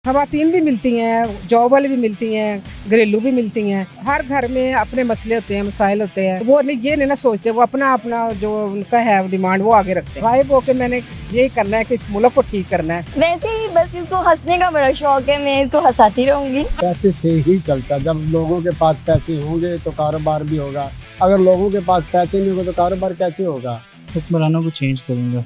खवातीन भी मिलती हैं, जॉब वाली भी मिलती हैं, घरेलू भी मिलती हैं। हर घर में अपने मसले होते हैं, मसाइल होते हैं। वो नहीं ये नहीं ना सोचते, वो अपना अपना जो उनका है डिमांड वो आगे रखते हैं। गायब होके मैंने यही करना है कि इस मुल्क को ठीक करना है। वैसे ही बस इसको हंसने का बड़ा शौक है, मैं इसको हंसाती रहूंगी। पैसे से ही चलता। जब लोगों के पास पैसे होंगे तो कारोबार भी होगा। अगर लोगों के पास पैसे नहीं होंगे तो कारोबार कैसे होगा। हुक्मरानों को चेंज करूंगा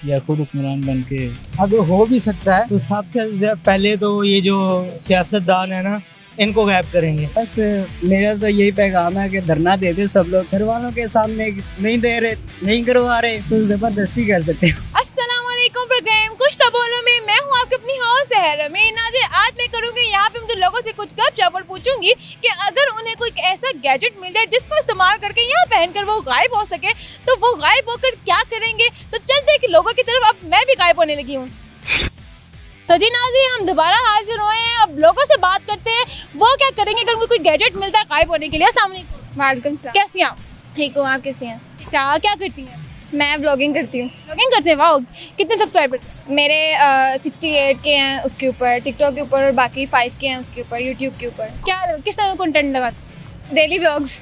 या खुद हुक्मरान बन के। अगर हो भी सकता है तो सबसे पहले तो ये जो सियासतदान है ना, इनको गायब करेंगे। बस मेरा तो यही पैगाम है कि धरना दे दे सब लोग। घर वालों के सामने नहीं दे रहे, नहीं करवा रहे तो जबरदस्ती कर सकते हैं। अस्सलामुअलैकुम प्रोग्राम कुछ तो बोलो में मैं हूँ आपकी अपनी हॉस्ट सहरा में नाज़िर। आज मैं करूँगी यहाँ पे मुझे लोगों से कुछ गपशप और पूछूंगी कि अगर उन्हें कोई ऐसा गैजेट मिल जाए जिसको इस्तेमाल करके यहाँ पहनकर वो गायब हो सके तो वो गायब होकर क्या करेंगे। तो चलते हैं कि लोगों की तरफ अब मैं भी गायब होने लगी हूँ। तो जी नाज़िर, हम दोबारा हाजिर हुए हैं। अब लोगों से बात करते हैं वो क्या करेंगे अगर उनको कोई गैजेट मिलता है गायब होने के लिए। अस्सलाम वालेकुम। वालेकुम सलाम। कैसी हैं आप? ठीक हूँ, आप कैसी हैं? क्या करती हैं? मैं ब्लॉगिंग करती हूँ। ब्लॉगिंग करते हैं? वाह, कितने सब्सक्राइबर? मेरे 68 के हैं उसके ऊपर, टिकटॉक के ऊपर, और बाकी 5 के हैं उसके ऊपर, यूट्यूब के ऊपर। क्या किस तरह का कंटेंट लगाते? डेली व्लॉग्स,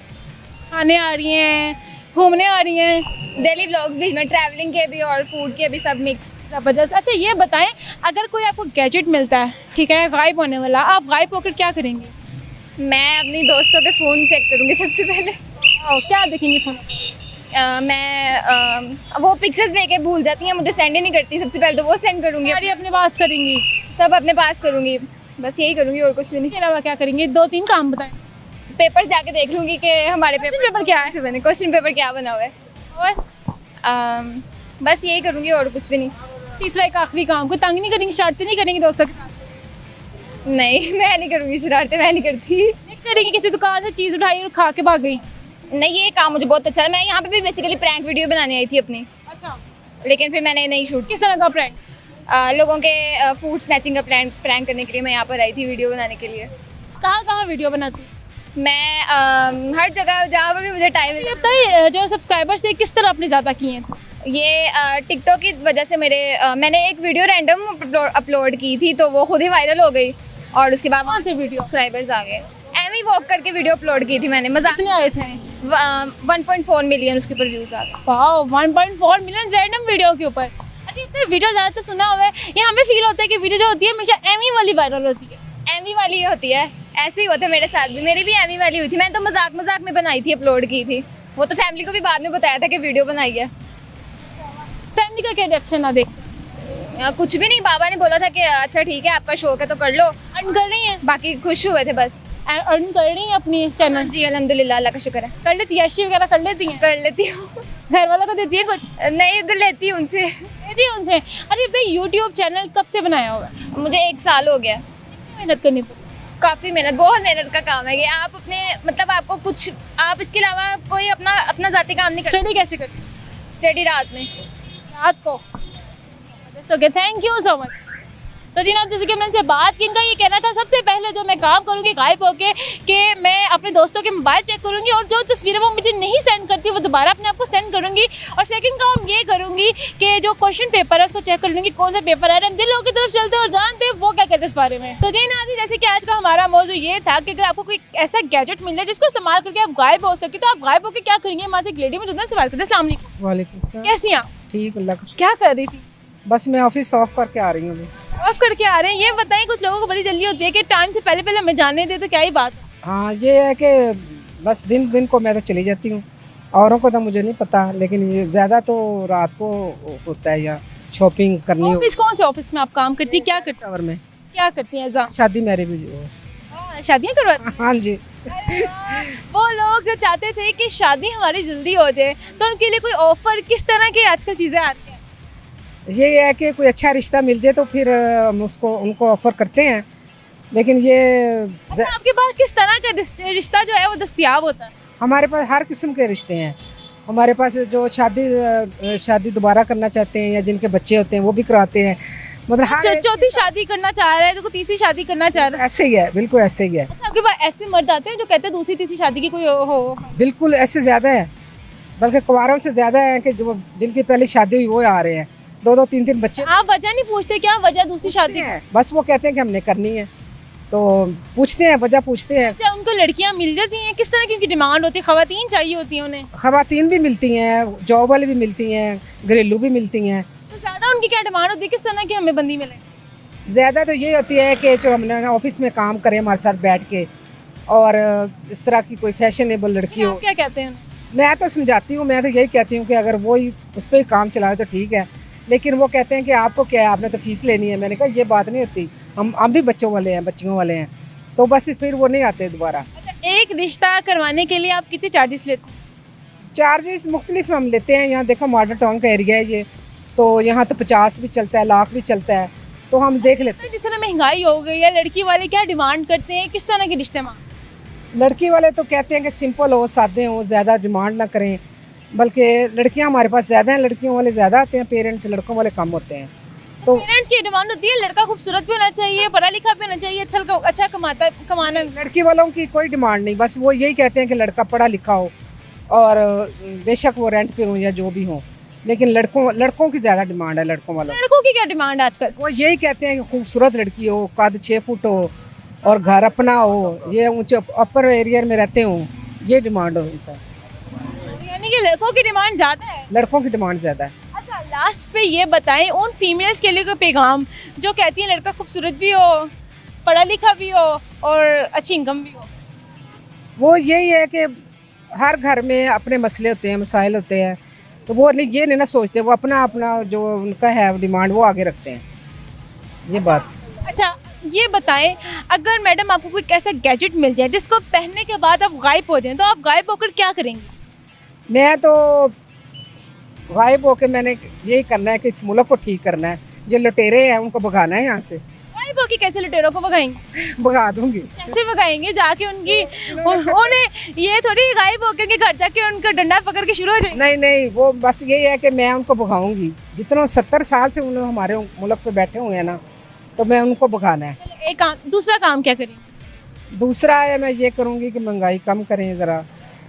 खाने आ रही हैं, घूमने आ रही हैं, डेली व्लॉग्स भी, मैं ट्रैवलिंग के भी और फूड के भी, सब मिक्स। जबरदस्त। अच्छा ये बताएं, अगर कोई आपको गैजेट मिलता है, ठीक है, गायब होने वाला, आप गायब होकर क्या करेंगे? मैं अपनी दोस्तों के फ़ोन चेक करूँगी सबसे पहले। क्या देखेंगे फ़ोन? मैं वो पिक्चर्स लेके भूल जाती हैं, मुझे सेंड ही नहीं करती। सबसे पहले तो वो सेंड करूँगी, गाड़ी अपने पास करेंगी, सब अपने पास करूँगी, बस यही करूँगी और कुछ भी नहीं। इसके अलावा क्या करेंगे? 2-3 काम बताएं। पेपर जाके देख लूँगी कि हमारे पेपर क्या है, क्वेश्चन पेपर क्या बना हुआ है। और बस यही करूँगी और कुछ भी नहीं। तीसरा एक आखिरी काम, कोई तंग नहीं करेंगे, शरारतें नहीं करेंगे दोस्तों के साथ? नहीं, मैं नहीं करूँगी शरारतें, मैं नहीं करती। नहीं करेंगे? किसी दुकान से चीज़ उठाई और खा के भाग गई? नहीं, ये काम मुझे बहुत अच्छा है। मैं यहाँ पे भी बेसिकली प्रैंक वीडियो बनाने आई थी अपनी, अच्छा, लेकिन फिर मैंने नहीं शूट। किस तरह का प्रैंक? लोगों के फूड स्नैचिंग का प्रैंक करने के लिए मैं यहाँ पर आई थी वीडियो बनाने के लिए। कहाँ वीडियो बनाती हैं? मैं हर जगह जहाँ पर भी मुझे टाइम ये बताइए, जो सब्सक्राइबर्स थे किस तरह अपने ज़्यादा किए हैं? ये टिकटॉक की वजह से मैंने एक वीडियो रैंडम अपलोड की थी तो वो खुद ही वायरल हो गई और उसके बाद कौन से वीडियो? सब्सक्राइबर्स आ गए। एमी वॉक करके वीडियो अपलोड की थी मैंने, मजा। कितने आए थे? 1.4 मिलियन उसके ऊपर व्यूज आ गए। वाओ, 1.4 मिलियन रैंडम वीडियो के ऊपर। अच्छा, इतने वीडियो ज़्यादातर सुना हुआ है, ये हमें फील होता है कि वीडियो जो होती है हमेशा एमी वाली वायरल होती है। एमी वाली होती है, ऐसे ही होता है मेरे साथ भी। मेरी भी एमी वाली हुई थी, मैंने तो मजाक में बनाई थी, अपलोड की थी। वो तो फैमिली को भी बाद में बताया था कि वीडियो बनाई है। फैमिली का क्या रिएक्शन आ देख? कुछ भी नहीं, बाबा ने बोला था कि अच्छा ठीक है आपका शौक है तो कर लो। अर्न कर रही हैं? बाकी खुश हुए थे बस। अर्न कर रही हैं अपनी चैनल? जी अल्हम्दुलिल्लाह, अल्लाह का शुक्र है। कर लेती है, यशी वगैरह कर लेती हैं? कर लेती हूँ। घर वालों को देती है कुछ? नहीं, कर लेती हूँ उनसे। देती है उनसे। अरे भाई, यूट्यूब चैनल कब से बनाया हुआ है? मुझे 1 साल हो गया। कितनी मेहनत करनी पड़ी? काफ़ी मेहनत, बहुत मेहनत का काम है ये। आप अपने मतलब आपको कुछ, आप इसके अलावा कोई अपना ज़ाती काम नहीं कर। स्टडी कैसे करती? स्टडी रात में। रात को? Okay, thank you so much. तो जी ना, जैसे कि हमने इनसे बात की, इनका ये कहना था सबसे पहले जो मैं काम करूँगी गायब होके कि मैं अपने दोस्तों के मोबाइल चेक करूँगी और जो तस्वीरें वो मुझे नहीं सेंड करती वो दोबारा अपने आप को सेंड करूँगी। और सेकंड काम ये करूँगी कि जो क्वेश्चन पेपर है उसको चेक कर लूँगी कौन सा पेपर आ रहा है। दिल लोगों की तरफ चलते हैं और जानते हैं वो क्या कहते हैं इस बारे में। तो जी नाज़िर, जैसे कि आज का हमारा मौजू ये था कि अगर आपको कोई ऐसा गैजेट मिल जाए जिसको इस्तेमाल करके आप गायब हो सके तो आप गायब होकर क्या करेंगे। हमारे एक लेडी में दुनिया से बात करते हैं। अस्सलाम वालेकुम। वालेकुम सलाम। कैसी हैं आप? ठीक, अल्लाह का। क्या कर रही थी? बस मैं ऑफिस ऑफ करके आ रही हूँ अभी। ऑफ करके आ रहे हैं? ये बताएं, कुछ लोगों को बड़ी जल्दी होती है कि टाइम से पहले हमें जानने दे, तो क्या ही बात है? हाँ, ये है कि बस दिन को मैं तो चली जाती हूँ, औरों को तो मुझे नहीं पता, लेकिन ये ज़्यादा तो रात को होता है या शॉपिंग करनी हो। ऑफिस कौन से ऑफिस में आप काम करती है? क्या करती टावर में क्या करती हैं? एग्जाम? शादी मैरिज भी हो। शादियाँ करवाती? हाँ जी। वो लोग जो चाहते थे कि शादी हमारी जल्दी हो जाए तो उनके लिए कोई ऑफर, किस तरह की आजकल चीज़ें आ रही हैं? ये है कि कोई अच्छा रिश्ता मिल जाए तो फिर हम उनको ऑफर करते हैं, लेकिन ये अच्छा, आपके पास किस तरह का रिश्ता जो है वो दस्तयाब होता है? हमारे पास हर किस्म के रिश्ते हैं। हमारे पास जो शादी दोबारा करना चाहते हैं या जिनके बच्चे होते हैं वो भी कराते हैं। मतलब हर चौथी शादी करना चाह रहा है तो तीसरी शादी करना चाह रहा है, ऐसे ही है, बिल्कुल ऐसे ही है। अच्छा, आपके पास ऐसे मर्द आते हैं जो कहते हैं दूसरी तीसरी शादी की कोई हो? बिल्कुल ऐसे ज़्यादा है, बल्कि कुंवारों से ज़्यादा है कि जो जिनकी पहले शादी हुई वो आ रहे हैं। 2-2 3-3 बच्चे आप वजह नहीं पूछते क्या वजह दूसरी शादी हैं। बस वो कहते हैं कि हमने करनी है, तो पूछते हैं, वजह पूछते हैं। क्या उनको लड़कियां मिल जाती हैं? किस तरह की उनकी डिमांड होती है? खवातीन चाहिए होती हैं उन्हें? खवातीन भी मिलती हैं, जॉब वाली भी मिलती हैं, घरेलू भी मिलती हैं। तो ज़्यादा उनकी क्या डिमांड होती है? किस तरह की हमें बंदी मिले? ज़्यादा तो ये होती है कि जो हमने ना ऑफिस में काम करें हमारे साथ बैठ के, और इस तरह की कोई फैशनेबल लड़की हो। आप क्या कहते हैं? मैं तो समझाती हूँ, मैं तो यही कहती हूँ कि अगर वो ही उस पर ही काम चलाए तो ठीक है, लेकिन वो कहते हैं कि आपको क्या है, आपने तो फीस लेनी है। मैंने कहा ये बात नहीं होती, हम भी बच्चों वाले हैं, बच्चियों वाले हैं, तो बस फिर वो नहीं आते दोबारा। अच्छा, एक रिश्ता करवाने के लिए आप कितने चार्जेस लेते हैं? चार्जेस मुख्तलिफ हम लेते हैं। यहाँ देखो मॉडल टाउन का एरिया है ये, तो यहाँ तो 50 भी चलता है, लाख भी चलता है, तो हम देख लेते जिस तरह महंगाई हो गई है, लड़की वाले क्या डिमांड करते हैं? किस तरह के रिश्ते मांगते हैं? हैं। लड़की वाले तो कहते हैं कि सिंपल हो, सादे हो, ज़्यादा डिमांड ना करें, बल्कि लड़कियाँ हमारे पास ज़्यादा हैं, लड़कियों वाले ज़्यादा आते हैं, पेरेंट्स लड़कों वाले कम होते हैं। तो पेरेंट्स की डिमांड होती है लड़का खूबसूरत भी होना चाहिए, पढ़ा लिखा भी होना चाहिए, अच्छा कमाना। लड़की वालों की कोई डिमांड नहीं, बस वो यही कहते हैं कि लड़का पढ़ा लिखा हो, और बेशक वो रेंट पे हो या जो भी हो, लेकिन लड़कों की ज़्यादा डिमांड है। लड़कों वालों लड़कों की क्या डिमांड है आजकल? वो यही कहते हैं कि खूबसूरत लड़की हो, कद 6 फुट हो, और घर अपना हो, ये ऊंचे अपर एरिया में रहते हो, ये डिमांड हो उनका। यानी कि लड़कों की डिमांड ज़्यादा है। लड़कों की डिमांड ज़्यादा है। अच्छा, लास्ट पे ये बताएं उन फीमेल्स के लिए कोई पैगाम जो कहती है लड़का खूबसूरत भी हो, पढ़ा लिखा भी हो और अच्छी इनकम भी हो। वो यही है कि हर घर में अपने मसले होते हैं, मसाइल होते हैं, तो वो नहीं ये नहीं ना सोचते, वो अपना जो उनका है डिमांड वो आगे रखते हैं, ये बात। अच्छा, ये बताएं अगर मैडम आपको कोई ऐसा गैजेट मिल जाए जिसको पहनने के बाद आप गायब हो जाएं, तो आप गायब होकर क्या करेंगे? मैं तो गायब होके मैंने यही करना है कि इस मुल्क को ठीक करना है, जो लुटेरे हैं उनको भगाना है यहाँ से। गायब होकर कैसे लुटेरों को भगाएंगे? भगा दूंगी। कैसे भगाएंगे? जाके उन्हें ये थोड़ी गायब होकर के घर जाके उनका डंडा पकड़ के शुरू हो जाएंगे। नहीं, वो बस यही है कि मैं उनको भगाऊंगी। जितना 70 साल से उन्होंने हमारे मुल्क पे बैठे हुए हैं ना, तो मैं उनको भगाना है। एक काम, दूसरा काम क्या करेंगे? दूसरा है मैं ये करूंगी कि महंगाई कम करें ज़रा,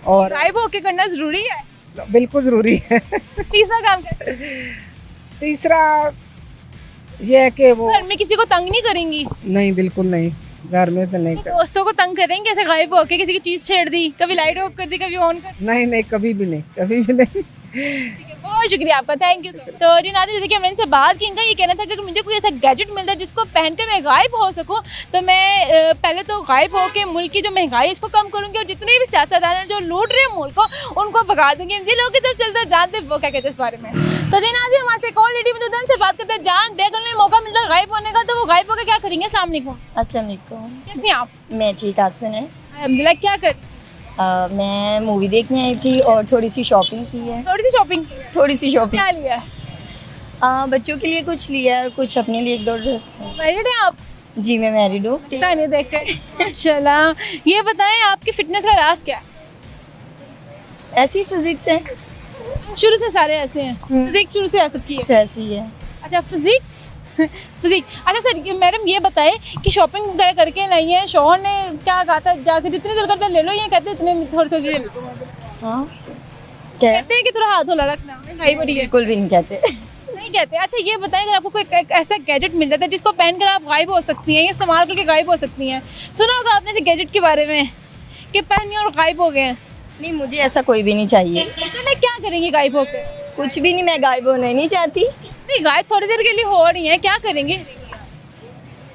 और गायब होके करना जरूरी है। बिल्कुल ज़रूरी है। तीसरा काम क्या करेंगे? तीसरा ये है कि वो घर में किसी को तंग नहीं करेंगी? नहीं, बिल्कुल नहीं, घर में तो नहीं कर। दोस्तों को तंग करेंगे ऐसे गायब होके? किसी की चीज छेड़ दी, कभी लाइट ऑफ कर दी, कभी ऑन कर दी? नहीं, कभी भी नहीं, कभी भी नहीं। ठीक है, बहुत शुक्रिया आपका, थैंक यू। तो जी नाज़रीन, जैसे कि हमने इनसे बात की, इनका ये कहना था कि अगर मुझे कोई ऐसा गैजेट मिलता है जिसको पहनकर मैं गायब हो सकूं, तो मैं पहले तो गायब होकर मुल्क की जो महंगाई है इसको कम करूंगी, और जितने भी सियासतदान हैं जो लूट रहे हैं मुल्क को, उनको भगा दूंगी। जिन लोगों की तरफ चलते हैं जानते वो क्या कहते हैं इस बारे में। तो जी नाज़रीन, हमारे से कॉल लेडी मौजूद है, उनसे बात करते हैं। जान दे अगर उन्हें मौका मिलता है गायब होने का, तो वो गायब होकर क्या करेंगे? अस्सलाम वालेकुम। अस्सलाम वालेकुम। कैसी हैं आप? मैं ठीक, आप सुने? अल्हम्दुलिल्लाह। क्या कर मैं मूवी देखने आई थी और थोड़ी सी शॉपिंग की है। थोड़ी सी शॉपिंग की है? थोड़ी सी शॉपिंग क्या लिया? बच्चों के लिए कुछ लिया और कुछ अपने लिए 1-2 ड्रेस। मैरिड हैं आप? जी मैं मैरिड हूँ। पता नहीं देख कर। माशाल्लाह। ये बताएं आपकी फिटनेस का राज क्या है? ऐसी फिजिक्स है, शुरू से सारे ऐसे हैं, फिजिक्स शुरू से ऐसा की है। ऐसी है। अच्छा, फिजिक्स। अच्छा सर, मैडम ये बताएं कि शॉपिंग वगैरह करके नहीं है, शौहर ने क्या कहा था जाकर जितने दिल करता ले लो, ये कहते हैं इतने थोड़ी थोड़ी ले लो? हाँ क्या? कहते हैं कि थोड़ा हाथ होला रखना, महंगाई बड़ी है। बिल्कुल भी नहीं कहते। नहीं कहते। अच्छा, ये बताएं अगर आपको कोई ऐसा गैजेट मिल जाता है जिसको पहनकर आप गायब हो सकती हैं, या इस्तेमाल करके गायब हो सकती हैं, सुना होगा आपने इस गैजेट के बारे में कि पहनी और गायब हो गए हैं? नहीं, मुझे ऐसा कोई भी नहीं चाहिए। तो मैं क्या करेंगी गायब होकर? कुछ भी नहीं, मैं गायब होना ही नहीं चाहती। नहीं, गायब थोड़ी देर के लिए हो रही है, क्या करेंगे?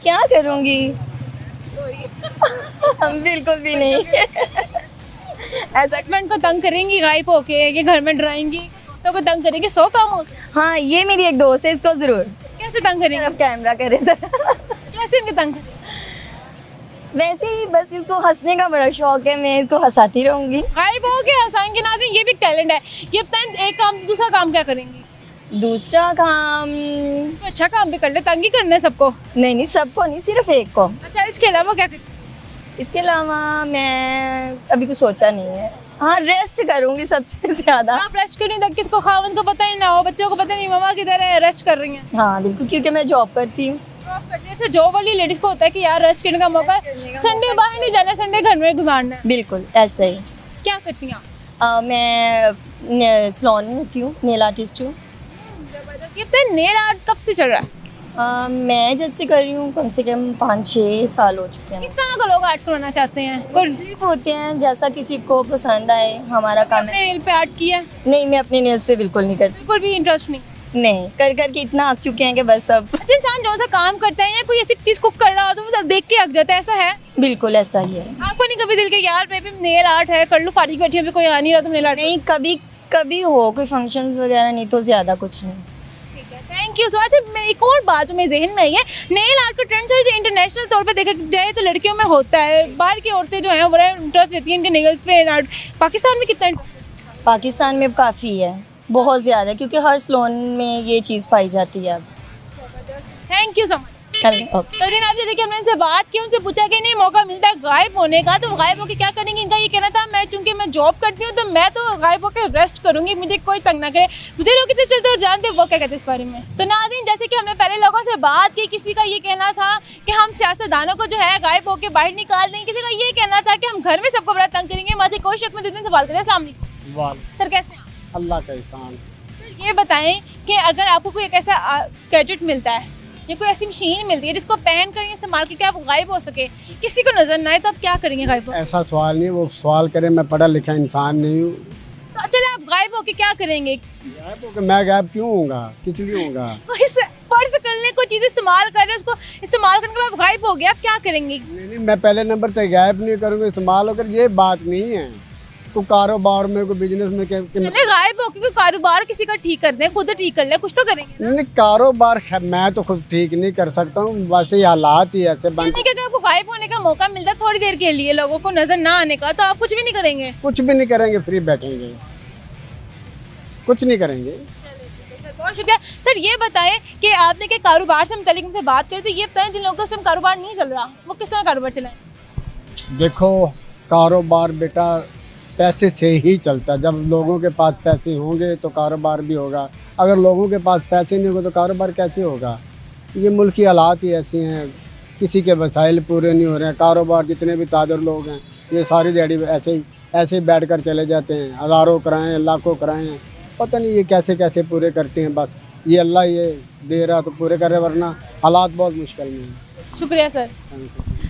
क्या करूँगी? हम बिल्कुल भी नहीं। ऐसा हस्बैंड को तंग करेंगी गायब होके, ये घर में डराएंगी, दोस्तों को तंग करेंगे? 100 काम हो। हाँ, ये मेरी एक दोस्त है, इसको जरूर कैसे तंग करेंगे? तरफ कैमरा करे जरा। कैसे इनके तंग करेंगे? वैसे ही बस इसको हंसने का बड़ा शौक है, मैं इसको हंसाती रहूंगी। गायब होके हंसाएंगे नाज़रीन, ये भी एक टैलेंट है। ये बताएं एक काम, दूसरा काम क्या करेंगी? दूसरा काम तो अच्छा काम भी कर ले, तंग ही करना है सबको। नहीं, सबको नहीं, सिर्फ एक को। अच्छा, इसके अलावा क्या करेंगे? इसके अलावा मैं अभी कुछ सोचा नहीं है। हाँ, रेस्ट करूंगी सबसे ज्यादा। आप रेस्ट क्यों नहीं तक? किसको, खावन को पता ही ना हो, बच्चों को पता नहीं मम्मा किधर है, रेस्ट कर रही हैं? हाँ बिल्कुल, क्योंकि मैं जॉब करती हूँ। जॉब करती है? अच्छा, जॉब वाली लेडीज को होता है कि यार रेस्ट करने का मौका, संडे बाहर नहीं जाना, संडे घर में गुजारना है। बिल्कुल ऐसा ही। क्या करती हैं आप? मैं सैलून में होती हूँ, नेल आर्टिस्ट हूँ। ये बताइए नेल आर्ट कब से चल रहा है? मैं जब से कर रही हूँ कम से कम 5-6 साल हो चुके हैं। किस तरह का लोग आर्ट करवाना चाहते हैं? कोई मुख्तलिफ होते हैं, जैसा किसी को पसंद आए। हमारा काम अपने है। नेल पे आर्ट किया है? नहीं, मैं अपने नेल्स पे बिल्कुल नहीं करती। बिल्कुल भी इंटरेस्ट नहीं। नहीं, कर कर के इतना आग चुके हैं कि बस अब। अच्छा, इंसान जो सा काम करता है या कोई ऐसी चीज कुक कर रहा हो तो वो देख के अक जाता है, ऐसा है? बिल्कुल ऐसा ही है। आपको नहीं कभी दिल के यार मैं भी नेल आर्ट है कर लूं, फारिग बैठी अभी कोई आ नहीं रहा तो नेल आर्ट? नहीं, कभी कभी हो कोई फंक्शंस वगैरह, नहीं तो ज़्यादा कुछ नहीं। Thank you so much. एक और बात जो मेरे जहन में आई है, नेल आर्ट का ट्रेंड जो इंटरनेशनल तौर पे देखा जाए तो लड़कियों में होता है। बाहर की औरतें जो हैं वो बड़ा इंटरेस्ट लेती हैं इनके नेल्स पे आर्ट। पाकिस्तान में कितना पाकिस्तान में काफ़ी है, बहुत ज़्यादा, क्योंकि हर सलोन में ये चीज़ पाई जाती है अब। Thank you so much. अब तो जी नाज़रीन, देखिए हमने इनसे बात की, उनसे पूछा कि नहीं मौका मिलता है गायब होने का तो गायब होकर क्या करेंगे। इनका ये कहना था मैं चूंकि मैं जॉब करती हूँ तो मैं तो गायब होकर रेस्ट करूंगी, मुझे कोई तंग ना करे। मुझे लोग कितने चलते और जानते वो क्या कहते हैं इस बारे में। तो नाज़रीन, जैसे कि हमने पहले लोगों से बात की, किसी का ये कहना था कि हम सियासतदानों को जो है गायब होकर बाहर निकाल देंगे, किसी का ये कहना था कि हम घर में सबको बड़ा तंग करेंगे। माथे कोई शक में 2 दिन सवाल करें। अस्सलाम वालेकुम सर, कैसे हैं? अल्लाह का एहसान। सर ये बताएं कि अगर आपको कोई एक ऐसा गैजेट मिलता है या कोई ऐसी मशीन मिलती है जिसको पहन कर इस्तेमाल करके आप गायब हो सके, किसी को नजर ना आए, तो आप क्या करेंगे गायब हो? ऐसा सवाल नहीं, वो सवाल करे, मैं पढ़ा लिखा इंसान नहीं हूँ। तो चले आप गायब होके क्या करेंगे? गायब होकर मैं गायब क्यों होऊंगा, किस लिए होऊंगा? कोई फर्ज कर ले, कोई चीज इस्तेमाल कर रहे हैं, उसको इस्तेमाल करने के बाद गायब हो गया, आप क्या करेंगे? नहीं, मैं पहले नंबर तक गायब नहीं करूँगा, इस्तेमाल होकर, ये बात नहीं है। कोई कारोबार में, कोई बिजनेस में चले गायब होके कोई कारोबार किसी का ठीक कर दे, खुद ठीक कर ले, कुछ तो करेंगे ना? नहीं, कारोबार मैं तो खुद ठीक नहीं कर सकता हूँ, वैसे ही हालात ही ऐसे बन। यानी कि अगर आपको गायब होने का मौका मिलता है थोड़ी देर के लिए, लोगों को नजर ना आने का, तो आप कुछ भी नहीं करेंगे? कुछ भी नहीं करेंगे, फ्री बैठेंगे, कुछ नहीं करेंगे। बहुत शुक्रिया सर। ये बताएं कि आपने के कारोबार से मुतालिक मुझसे बात करी, तो ये बताएं जिन लोगों का उस टाइम कारोबार नहीं चल रहा वो किस तरह कारोबार चलाएं? देखो, कारोबार बेटा पैसे से ही चलता है। जब लोगों के पास पैसे होंगे तो कारोबार भी होगा, अगर लोगों के पास पैसे नहीं होंगे तो कारोबार कैसे होगा? ये मुल्क की हालात ही ऐसी हैं, किसी के वसाइल पूरे नहीं हो रहे हैं। कारोबार जितने भी ताजर लोग हैं ये सारी दिहाड़ी ऐसे ही बैठ कर चले जाते हैं, हज़ारों कराएँ, लाखों कराएँ, पता नहीं ये कैसे कैसे पूरे करते हैं। बस ये अल्लाह ये दे रहा तो पूरे कर रहे, वरना हालात बहुत मुश्किल में हैं। शुक्रिया सर।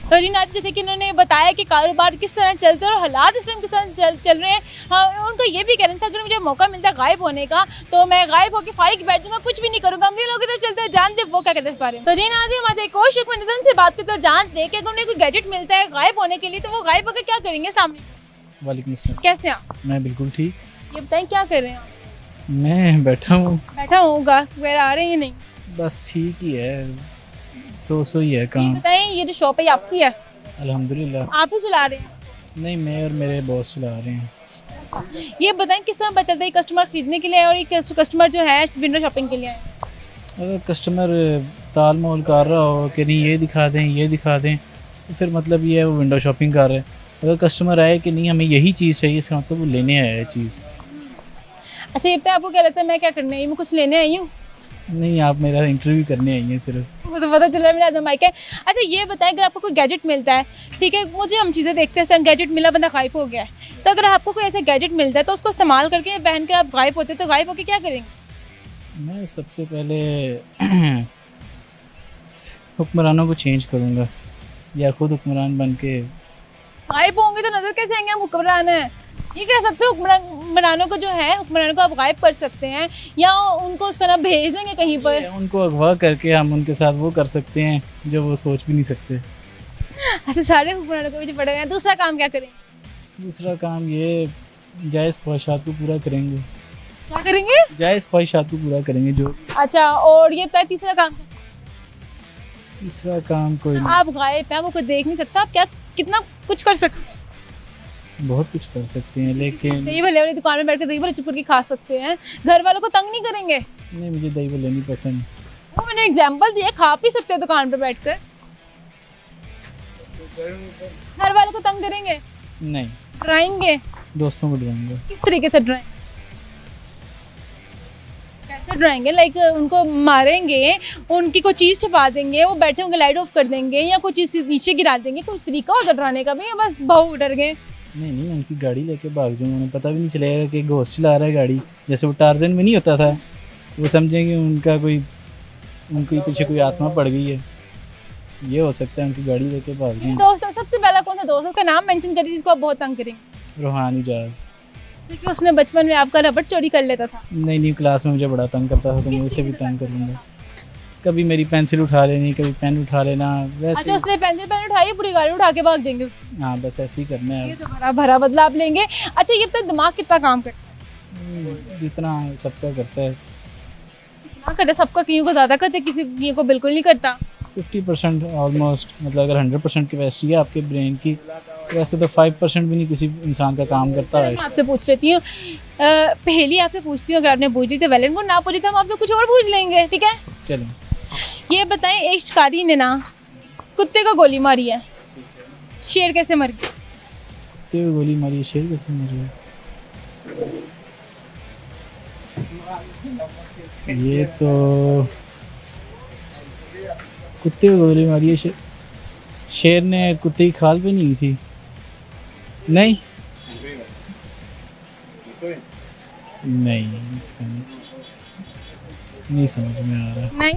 तो जी नाज़रीन, जैसे कि इन्होंने बताया कि कारोबार किस तरह चलते हैं और हालात इस टाइम किस तरह चल रहे हैं। हाँ, उनको ये भी कहना था अगर मुझे मौका मिलता है गायब होने का तो मैं गायब होकर फारिग बैठ जाऊंगा, कुछ भी नहीं करूंगा। हम लोग इधर चलते हैं, जानते वो क्या कहते हैं इस बारे में। तो जी नाज़रीन, हमारे एक और शख्स निधन से बात करते हैं, जानते कि अगर उन्हें कोई गैजेट मिलता है गायब होने के लिए तो वो गायब होकर क्या करेंगे। सामने वालेकुम अस्सलाम। कैसे हैं आप? मैं बिल्कुल ठीक। ये बताएं क्या कर रहे हैं आप? मैं बैठा हूँ, बैठा होगा वगैरह आ रहे हैं नहीं? बस ठीक ही है, सो ही है ये काम। बताएं ये जो शॉप है ये आपकी है? अल्हम्दुलिल्लाह। आप ही चला रहे हैं? नहीं, मैं और मेरे बॉस चला रहे हैं। ये बताएं किस तरह पता चलता है कस्टमर खरीदने के लिए और ये कस्टमर जो है विंडो शॉपिंग के लिए आए? अगर कस्टमर ताल मोल कर रहा हो कि नहीं ये दिखा दें ये दिखा दें, तो फिर मतलब ये है वो विंडो शॉपिंग कर रहे हैं। अगर कस्टमर आए कि नहीं हमें यही चीज़ चाहिए, इसका मतलब वो लेने आया है चीज़। अच्छा, ये बताएं आपको क्या लगता है मैं क्या करने आई हूँ? कुछ लेने आई हूँ? नहीं, आप मेरा इंटरव्यू करने आई हैं सिर्फ। वो तो पता चला मेरा आदम माइक है। अच्छा ये बताएं अगर आपको कोई गैजेट मिलता है, ठीक है, मुझे हम चीज़ें देखते हैं, गैजेट मिला बंदा गायब हो गया है, तो अगर आपको कोई ऐसा गैजेट मिलता है तो उसको इस्तेमाल करके पहन कर आप गायब होते तो गायब होकर क्या करेंगे? मैं सबसे पहले हुक्मरानों को चेंज करूँगा या खुद हुक्मरान बन के। गायब होंगे तो नजर कैसे आएंगे हम हुक्मरान हैं? ये कह सकते हो हुक्मरानों को जो है हुक्मरानों को आप गायब कर सकते हैं या उनको उसका नाम भेज देंगे कहीं पर? उनको अगवा करके हम उनके साथ वो कर सकते हैं जो वो सोच भी नहीं सकते। अच्छा, सारे हुक्मरानों के पीछे पड़े हुए हैं। दूसरा काम क्या करेंगे? दूसरा काम ये जायज़ ख्वाहिशात को पूरा करेंगे। क्या करेंगे? जायज़ ख्वाहिशात को पूरा करेंगे जो। अच्छा, और ये बताए तीसरा काम क्या? तीसरा काम कोई नहीं, आप गायब हैं, वो कोई देख नहीं सकता, आप क्या कितना कुछ कर सकते हैं? बहुत कुछ कर सकते हैं, लेकिन दही भल्ले वाली दुकान में बैठ कर दही भल्ले चुप करके खा सकते हैं, घर वालों को तंग नहीं करेंगे। नहीं, मुझे दही भल्ले नहीं पसंद। वो मैंने एग्जांपल दिया, खा पी सकते हैं दुकान पर बैठकर। घर वालों को तंग करेंगे, नहीं, डराएंगे? दोस्तों को डराऊंगा। किस तरीके से डराएंगे? कैसे डराएंगे? लाइक उनको मारेंगे, उनकी कोई चीज़ छुपा देंगे, वो बैठे होंगे लाइट ऑफ कर देंगे या कोई चीज़ नीचे गिरा देंगे? कोई तरीका होगा डराने का भी या बस बहू डर गए? नहीं, उनकी गाड़ी लेके भाग जाऊंगा, उन्हें पता भी नहीं चलेगा कि घोस्ट चला रहा है गाड़ी, जैसे वो टार्जन में नहीं होता था वो समझें कि उनके पीछे कोई आत्मा पड़ गई है, ये हो सकता है, उनकी गाड़ी लेके भाग गई। दोस्तों सबसे पहला कौन सा दोस्त का नाम मेंशन करिए जिसको आप बहुत तंग करेंगे? रूहानी जहाज। क्योंकि उसने बचपन में आपका रबड़ चोरी कर लेता था। नहीं, क्लास में मुझे बड़ा तंग करता था, तो मैं उसे भी तंग करूँगा। कभी मेरी पेंसिल उठा लेनी, कभी पेन उठा लेना, वैसे। अच्छा, उसने पेन उठाई, पूरी गाड़ी उठा के भाग देंगे उसको। हाँ, बस ऐसे ही करना ये है। तो बड़ा भरा बदला आप लेंगे। अच्छा, ये तक दिमाग कितना काम करता है? जितना सबका करता है। कितना करता है? सबका किसी को ज़्यादा करते, किसी को बिल्कुल नहीं करता। 50% ऑलमोस्ट, मतलब अगर 100% कैपेसिटी है आपके ब्रेन की, वैसे तो 5% भी नहीं किसी इंसान का काम करता है। मैं आपसे पूछ लेती हूँ, पहली आपसे पूछती हूँ, अगर आपने पूछी तो वेल एंड गुड, ना पूछी तो हम आपसे कुछ और पूछ लेंगे, ठीक है? चलो, ये बताएं, एक शिकारी ने ना कुत्ते को गोली मारी है, शेर कैसे मर गया? कुत्ते को गोली मारी, शेर कैसे मर गया? ये तो कुत्ते को गोली मारी है, शेर ने कुत्ते की खाल पे नहीं थी। नहीं, इसका नहीं समझ में आ रहा। नहीं,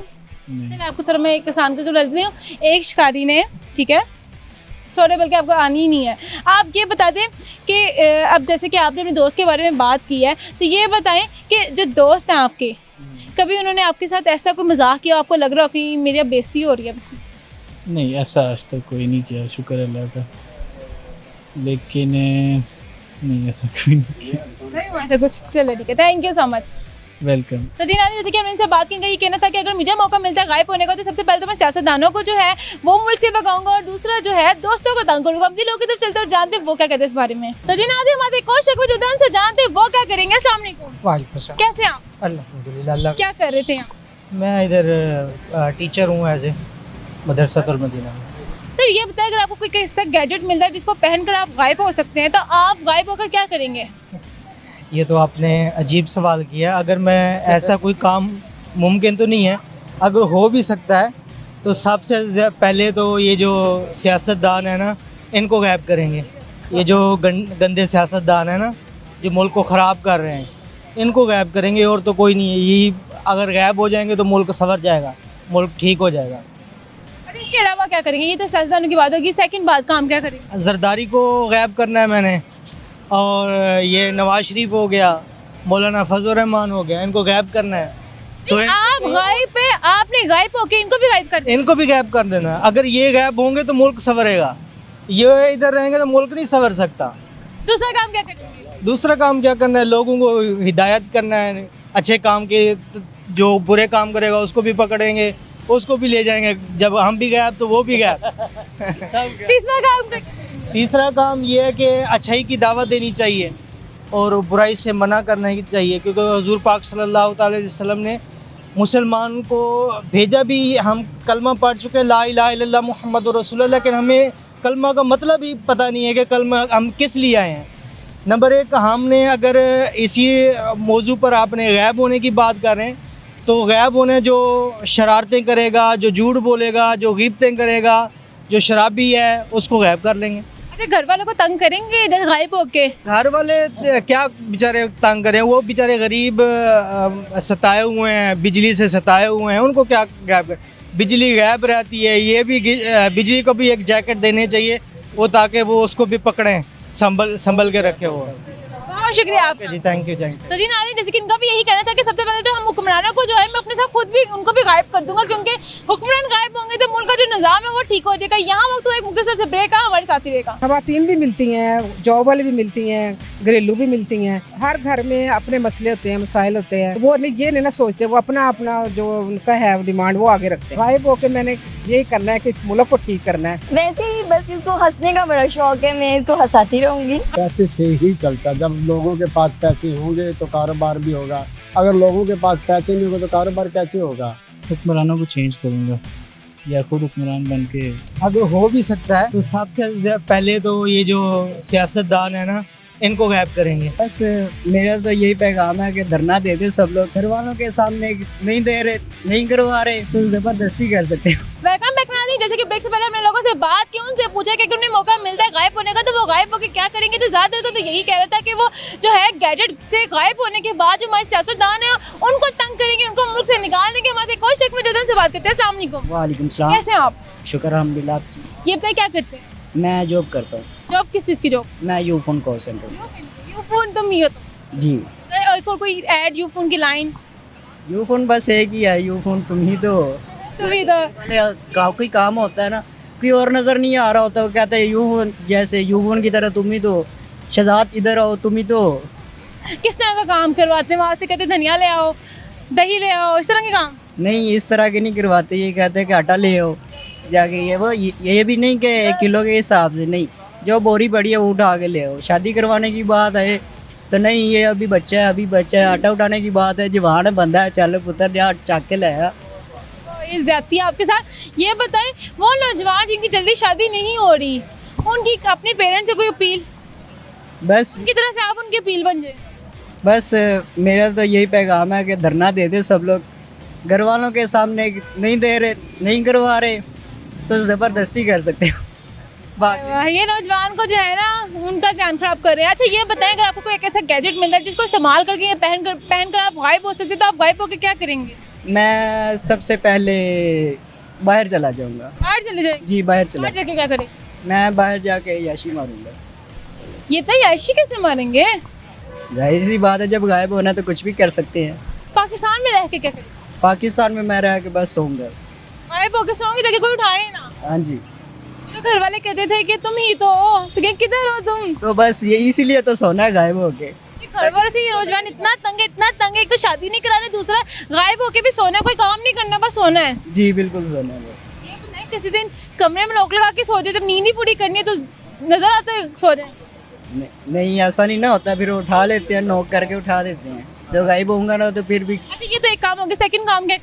नहीं। चलिए आपको थोड़ा मैं एक आसान करके डालती हूँ। एक शिकारी ने, ठीक है, सॉरी बल्कि आपको आनी ही नहीं है, आप ये बता दें कि अब जैसे कि आपने अपने दोस्त के बारे में बात की है, तो ये बताएं कि जो दोस्त हैं आपके, कभी उन्होंने आपके साथ ऐसा कोई मजाक किया, आपको लग रहा हो कि मेरी अब बेइज्जती हो रही है? बस नहीं, ऐसा आज तक कोई नहीं किया, शुक्र अल्लाह का। लेकिन नहीं, ऐसा कोई नहीं किया। नहीं हुआ था कुछ? चलो ठीक है, thank you so much. Welcome. तो जी नाज़रीन, देखिए हमने इनसे बात की, ये कहना था कि अगर मुझे मौका मिलता है गायब होने का, तो सबसे पहले तो मैं सियासतदानों को जो है वो मुल्क से भगाऊंगा, और दूसरा जो है दोस्तों को तंग करूंगा। हम लोगों की तरफ चलते और जानते हैं वो क्या कहते हैं इस बारे में। तो जी नाज़रीन, हमारे एक और शख्स मौजूद है, उनसे जानते हैं वो क्या करेंगे। अस्सलाम वालेकुम। वालेकुम सलाम। कैसे आप? अल्हम्दुलिल्लाह। अल्लाह। क्या कर रहे थे आप? मैं इधर टीचर हूँ एज ए मदरसातुल मदीना में। सर ये बताएं, अगर आपको कोई ऐसा गैजेट मिलता है जिसको पहनकर आप गायब हो सकते हैं, तो आप गायब होकर क्या करेंगे? ये तो आपने अजीब सवाल किया। अगर मैं ऐसा कोई काम मुमकिन तो नहीं है, अगर हो भी सकता है तो सबसे पहले तो ये जो सियासतदान है ना, इनको गायब करेंगे। ये जो गंदे सियासतदान है ना, जो मुल्क को ख़राब कर रहे हैं, इनको गायब करेंगे, और तो कोई नहीं है। यही अगर गायब हो जाएंगे तो मुल्क संवर जाएगा, मुल्क ठीक हो जाएगा। और इसके अलावा क्या करेंगे? ये तो सियासतदानों की बात होगी, सेकंड बात काम क्या करेंगे? जरदारी को गायब करना है मैंने, और ये नवाज शरीफ हो गया, मौलाना फजल रहमान हो गया, इनको गायब करना है। तो आप गायब पे, आपने गायब होके इनको भी गायब कर दिया। इनको भी गायब कर देना है। अगर ये गायब होंगे तो मुल्क संवरेगा, ये इधर रहेंगे तो मुल्क नहीं संवर सकता। दूसरा काम क्या करेंगे? दूसरा काम क्या करना है? लोगों को हिदायत करना है अच्छे काम के। जो बुरे काम करेगा उसको भी पकड़ेंगे, उसको भी ले जाएंगे। जब हम भी गायब तो वो भी गायब। तीसरा काम करेंगे? तीसरा काम ये है कि अच्छाई की दावत देनी चाहिए और बुराई से मना करना चाहिए, क्योंकि हुजूर पाक सल्लल्लाहु अलैहि वसल्लम ने मुसलमान को भेजा भी, हम कलमा पढ़ चुके हैं, ला इलाहा इल्लल्लाह मुहम्मदुर रसूलुल्लाह, लेकिन हमें कलमा का मतलब ही पता नहीं है कि कलमा हम किस लिए आए हैं। नंबर एक, हमने अगर इसी मौजू पर आपने गायब होने की बात कर रहे हैं, तो गायब होने जो शरारतें करेगा, जो झूठ बोलेगा, जो गिबतें करेगा, जो शराबी है, उसको गायब कर लेंगे। अरे घर वालों को तंग करेंगे जैसे गायब होके? घर वाले क्या बेचारे तंग करें, वो बेचारे गरीब सताए हुए हैं, बिजली से सताए हुए हैं, उनको क्या गायब कर? बिजली गायब रहती है, ये भी बिजली को भी एक जैकेट देने चाहिए वो, ताकि वो उसको भी पकड़ें, संभल के रखे वो। बहुत शुक्रिया आपका जी, थैंक यू। तो जी नाज़रीन, जैसे कि इनका भी यही कहना था कि सबसे पहले तो हम हुक्मरानों को जो है मैं अपने साथ खुद भी उनको भी गायब कर दूंगा, क्योंकि हुक्मरान गायब होंगे तो मुल्क का जो निज़ाम है वो ठीक हो जाएगा। यहाँ वक्त एक मुख्तसर से ब्रेक है, हमारे साथ ही रहेगा। खवातीन भी मिलती हैं, जॉब वाली भी मिलती हैं, घरेलू भी मिलती हैं। हर घर में अपने मसले होते हैं, मसाइल होते हैं। वो ये नहीं ना सोचते, वो अपना अपना जो उनका है डिमांड वो आगे रखते हैं। गायब होकर मैंने यही करना है कि इस मुल्क को ठीक करना है। वैसे ही बस इसको हंसने का बड़ा शौक है, मैं इसको हंसाती रहूंगी। पैसे से ही चलता। जब लोगों के पास पैसे होंगे तो कारोबार भी होगा, अगर लोगों के पास पैसे नहीं होंगे तो कारोबार कैसे होगा? हुक्मरानों को चेंज करूँगा या खुद हुक्मरान बन के। अगर हो भी सकता है तो सबसे पहले तो ये जो सियासतदान है ना, इनको गायब करेंगे। बस मेरा तो यही पैगाम है कि धरना दे दे सब लोग। घर वालों के सामने नहीं दे रहे, नहीं करवा रहे तो जबरदस्ती कर सकते हैं। वेलकम बैक नाज़रीन, जैसे कि ब्रेक से पहले हमने लोगों से बात की, उनसे पूछा कि अगर उन्हें मौका मिलता है गायब होने का तो वो गायब होकर क्या करेंगे। तो ज़्यादातर को तो यही कह रहा था कि वो जो है गैजेट से गायब होने के बाद जो हमारे सियासतदान है उनको तंग करेंगे, उनको मुल्क से निकाल देंगे। हमारे कोई शक में जो उनसे बात करते हैं। अस्सलाम वालेकुम। वालेकुम सलाम। कैसे हैं आप? शुक्र अल्हम्दुलिल्लाह। आप जी? ये बताइए क्या करते हैं? मैं जॉब करता हूँ। जॉब किस चीज़ की जॉब? मैं यूफोन कॉल सेंटर में। यूफोन तुम ही हो तो जी। और कोई ऐड यूफोन की लाइन यूफोन बस एक ही है, यूफोन तुम ही तो हो। तुम ही तो। कोई काम होता है ना, कोई और नज़र नहीं आ रहा होता, वो कहते हैं यूफोन, जैसे यूफोन की तरह तुम ही तो हो। शहजाद इधर आओ, तुम ही तो हो। किस तरह का काम करवाते हैं? वहाँ से कहते हैं धनिया ले आओ, दही ले आओ, इस तरह के काम? नहीं, इस तरह के नहीं करवाते। ये कहते हैं कि आटा ले आओ जाके, ये भी नहीं कि 1 किलो के हिसाब से, नहीं, जो बोरी पड़ी है वो उठा के ले आओ। शादी करवाने की बात है तो नहीं, ये अभी बच्चा है, आटा उठाने की बात है, जवान है बंदा है, चल पुत्र जा चक के लाया। ये ज्यादती है आपके साथ। ये बताएं वो नौजवान जिनकी जल्दी शादी नहीं हो रही, उनकी अपने पेरेंट्स से कोई अपील, बस किस तरह से आप उनकी अपील बन जाए? बस मेरा तो यही पैगाम है कि धरना दे दे सब लोग। घर वालों के सामने नहीं दे रहे, नहीं करवा रहे तो ज़बरदस्ती कर सकते हो। बाकी ये नौजवान को जो है ना उनका ध्यान खराब कर रहे हैं। अच्छा ये बताएं, अगर आपको कोई एक ऐसा गैजेट मिलता है जिसको इस्तेमाल करके ये पहन कर आप गायब हो सकते, तो आप गायब होकर क्या करेंगे? मैं सबसे पहले बाहर चला जाऊंगा। बाहर चले जाए? जी, बाहर चला। बाहर जाके क्या करें? मैं बाहर जाके याशी मारूंगा। ये तो याशी कैसे मारेंगे? जाहिर सी बात है, जब गायब होना तो कुछ भी कर सकते हैं। पाकिस्तान में रह के क्या करें? पाकिस्तान में मैं रह के बस सोऊंगा। गायब होकर सोओगे ताकि कोई उठाए ना? हाँ जी। तो घर वाले कहते थे कि तुम ही तो हो, तो क्या किधर हो तुम? तो बस ये इसीलिए तो सोना है गायब होके। घर वाले से ये नौजवान इतना तंग है, एक तो शादी नहीं करा रहे, दूसरा गायब होके भी सोना है, कोई काम नहीं करना, बस सोना है। जी बिल्कुल, सोना है बस। ये बताएं किसी दिन कमरे में लॉक लगा के सो जाए, जब नींद ही पूरी करनी है तो नजर आता है सो जाए? नहीं, ऐसा नहीं ना होता, फिर उठा लेते हैं, नॉक करके उठा देते हैं। जो गायब होऊंगा ना तो फिर भी। अच्छा ये तो एक काम हो गया, सेकंड काम क्या?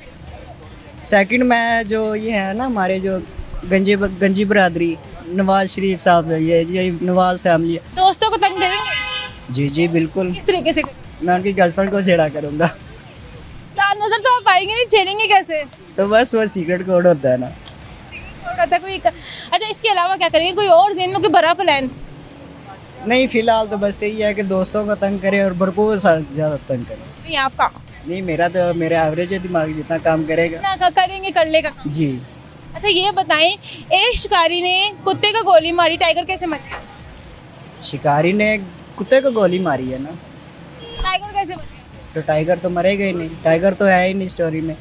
सेकंड में जो ये है ना, हमारे जो गंजी बरादरी, नवाज शरीफ साहब है, ये नवाज फैमिली है। दोस्तों को तंग करेंगे? जी जी बिल्कुल। किस तरीके से करेंगे? मैं उनकी गर्लफ्रेंड को छेड़ा करूँगा। नजर तो आप पाएंगे नहीं, छेड़ेंगे कैसे? तो बस वो सीक्रेट कोड होता है ना। अच्छा इसके अलावा क्या करेंगे? कोई और दिन में कोई बड़ा प्लान? नहीं, फिलहाल तो बस यही है कि दोस्तों को तंग करे और भरपूर ज़्यादा तंग करे। नहीं आपका? नहीं, मेरा तो मेरा एवरेज है दिमाग, जितना काम करेगा। ना करेंगे, कर लेगा काम। जी। अच्छा ये बताएं, एक शिकारी ने कुत्ते को गोली मारी, टाइगर कैसे मर गया? शिकारी ने कुत्ते को गोली मारी है ना, टाइगर कैसे मर गया? तो टाइगर तो मरेगा ही नहीं। टाइगर तो है ही नहीं स्टोरी में।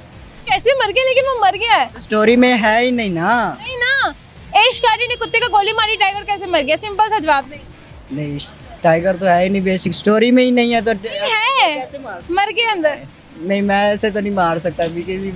कैसे मर गया? लेकिन वो मर गया है। स्टोरी में है ही नहीं ना। नहीं ना, एक शिकारी ने कुत्ते को गोली मारी, टाइगर कैसे मर गया? सिंपल सा जवाब नहीं, टाइगर तो है ही नहीं, बेसिक स्टोरी में ही नहीं है तो है, कैसे मार? मर गया अंदर। नहीं, मैं ऐसे तो नहीं मार सकता, किसी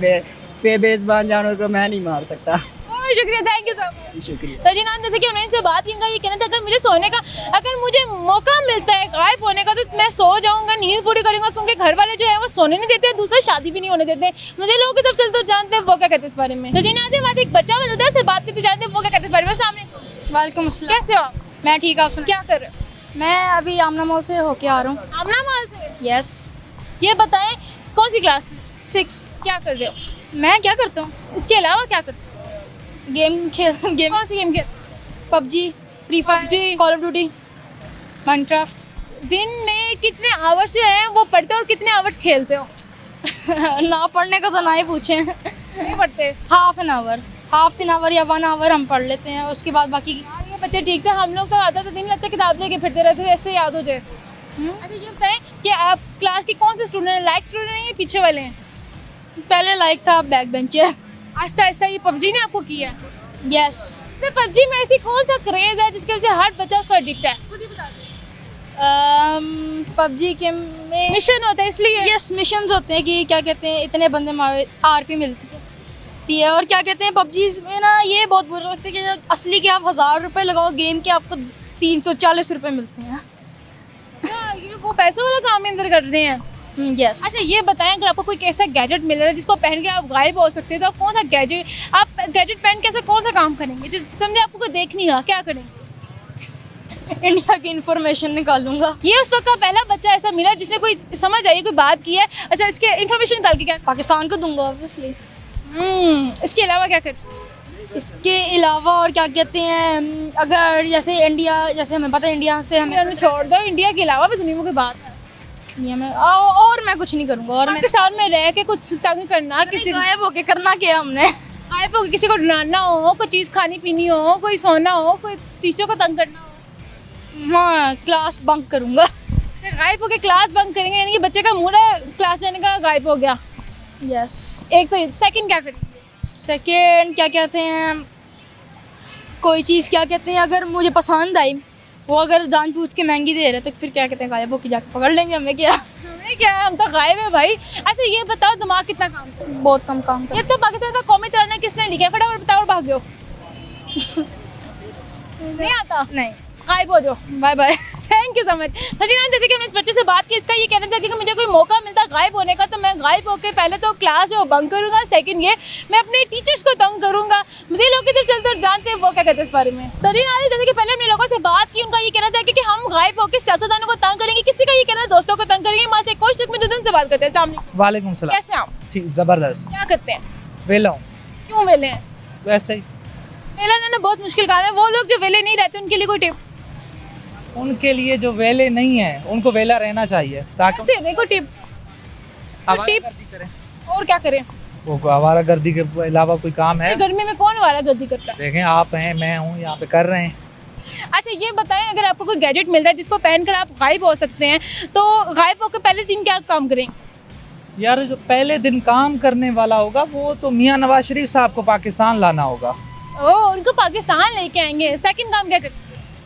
बेजुबान जानवर को मैं नहीं मार सकता। बहुत शुक्रिया, थैंक यू सो मच। शुक्रिया। तो जी नाम जैसे कि उन्होंने से बात की, इनका ये कहना था अगर मुझे सोने का, अगर मुझे मौका मिलता है गायब होने का तो मैं सो जाऊंगा, नींद पूरी करूंगा, क्योंकि घर वाले जो है वो सोने नहीं देते, दूसरा शादी भी नहीं होने देते। मुझे लोगों की तरफ चलते जानते हैं वो क्या कहते हैं इस बारे में। तो जी नाम से बात, एक बच्चा मौजूद है, उससे बात करते जानते हैं वो क्या कहते हैं इस बारे में। अस्सलाम वालेकुम। वालेकुम अस्सलाम। कैसे हो आप? मैं ठीक, आप सुनाइए। क्या कर रहे हो? मैं अभी आमना मॉल से होके आ रहा हूँ। आमना मॉल से? यस। ये बताएं कौन सी क्लास में? 6। क्या कर रहे हो? मैं क्या करता हूँ? इसके अलावा क्या करते हो? गेम गेम कौन सी गेम खेलते PUBG, free fire, call of duty, Minecraft. हो? दिन में कितने आवर्स जो है वो पढ़ते हो और कितने आवर्स खेलते हो? ना पढ़ने का तो ना ही पूछें। नहीं पढ़ते? हाफ एन आवर या 1 आवर हम पढ़ लेते हैं, उसके बाद बाकी। यार ये बच्चे ठीक थे, हम लोग तो आधा तो दिन लगता है किताब लेके फिरते रहते थे, ऐसे याद हो जाए। अच्छा ये बताएं कि आप क्लास के कौन से स्टूडेंट हैं? लाइक स्टूडेंट हैं या पीछे वाले हैं? पहले लाइक था, बैक बेंचर। आहिस्ता आहिस्ता ये पबजी ने आपको किया? यस। तो पबजी में ऐसी कौन सा क्रेज है जिसकी वजह से हर बच्चा उसका एडिक्ट है? खुद ही बता दो। पबजी के में मिशन होता है इसलिए? यस, मिशंस होते हैं कि क्या कहते हैं, इतने बंदे मारे, आरपी मिलती है। और क्या कहते हैं पबजी में ना, ये बहुत बुरा लगता है कि असली के आप 1000 रुपये लगाओ, गेम के आपको 340 रुपये मिलते हैं। हाँ, ये वो पैसों वाला काम अंदर कर रहे हैं। यस। अच्छा ये बताएं, अगर आपको कोई ऐसा गैजेट मिल रहा है जिसको पहन के आप गायब हो सकते हैं, तो आप कौन सा गैजेट, आप गैजेट पहन के ऐसा कौन सा काम करेंगे जिस समझे आपको कोई देख नहीं रहा, क्या करेंगे? इंडिया की इंफॉर्मेशन निकालूंगा। ये उस वक्त का पहला बच्चा ऐसा मिला जिसने कोई समझ आई, कोई बात की है। अच्छा इसके इंफॉर्मेशन निकाल के क्या? पाकिस्तान को दूंगा ऑब्वियसली। इसके अलावा क्या कर? इसके अलावा और क्या कहते हैं, अगर जैसे इंडिया, जैसे हमें पता है इंडिया से हमें इंडिया में छोड़ दो, इंडिया के अलावा भी दुनिया में कोई बात है? इंडिया में और मैं कुछ नहीं करूँगा। और मैं पाकिस्तान में रह के कुछ तंग करना, किसी को गायब होके करना क्या हमने। गायब होकर किसी को डराना हो, कोई चीज़ खानी पीनी हो, कोई सोना हो, कोई टीचर को तंग करना हो, हाँ, क्लास बंक करूँगा। फिर गायब होकर क्लास बंक करेंगे, यानी कि बच्चे का मूड है क्लास जाने का, गायब हो गया। यस। एक तो सेकंड क्या करेंगे? सेकेंड क्या कहते हैं, कोई चीज़ क्या कहते हैं अगर मुझे पसंद आई, वो अगर जानबूझ के महंगी दे रहे तो फिर क्या कहते हैं, गायब होके जाके पकड़ लेंगे हमें। क्या हमें क्या है, हम तो गायब है भाई। अच्छा ये बताओ, दिमाग कितना काम करता है? बहुत कम काम ये तो पाकिस्तान का कौमी तराना किसने लिखा है? फटाफट बताओ और भाग जाओ। नहीं आता? नहीं। गायब हो जाओ। Bye bye. Thank you so much. सजीना, जैसे कि हमने इस बच्चे से बात की, इसका ये कहना था कि मुझे कोई मौका मिलता गायब होने का तो मैं गायब होकर पहले तो क्लास जो बंक करूंगा, सेकंड ये मैं अपने टीचर्स को तंग करूंगा। मुझे लोग जब चलते जानते हैं वो क्या कहते हैं इस बारे में। सजीना, जैसे कि पहले हमने लोगों से बात की, उनका ये कहना था कि हम गायब होकर सियासतदानों को तंग करेंगे, किसी का ये कहना है दोस्तों को तंग करेंगे। हमारे कोई शक में से बात करते हैं। सामने वालेकुम सलाम। कैसे आप? ठीक, ज़बरदस्त। क्या करते हैं? वेला हूँ, क्यों वेले हैं? वैसे ही। वेला ना बहुत मुश्किल काम है। वो लोग जो वेले नहीं रहते उनके लिए कोई टिप? उनके लिए जो वेले नहीं है उनको वेला रहना चाहिए, ताकि कैसे? देखो टिप। आवारागर्दी करें। और क्या करें? वो आवारागर्दी के अलावा कोई काम है? गर्मी में कौन आवारागर्दी करता है? देखें, आप हैं, मैं हूँ, यहाँ पे कर रहे हैं। अच्छा ये बताएं, अगर आपको कोई गैजेट मिलता है जिसको पहनकर आप गायब हो सकते हैं, तो गायब होकर पहले दिन क्या काम करेंगे? यार, जो पहले दिन काम करने वाला होगा वो तो मियाँ नवाज शरीफ साहब को पाकिस्तान लाना होगा। ओह, उनको पाकिस्तान लेके आएंगे। सेकंड काम क्या करेंगे?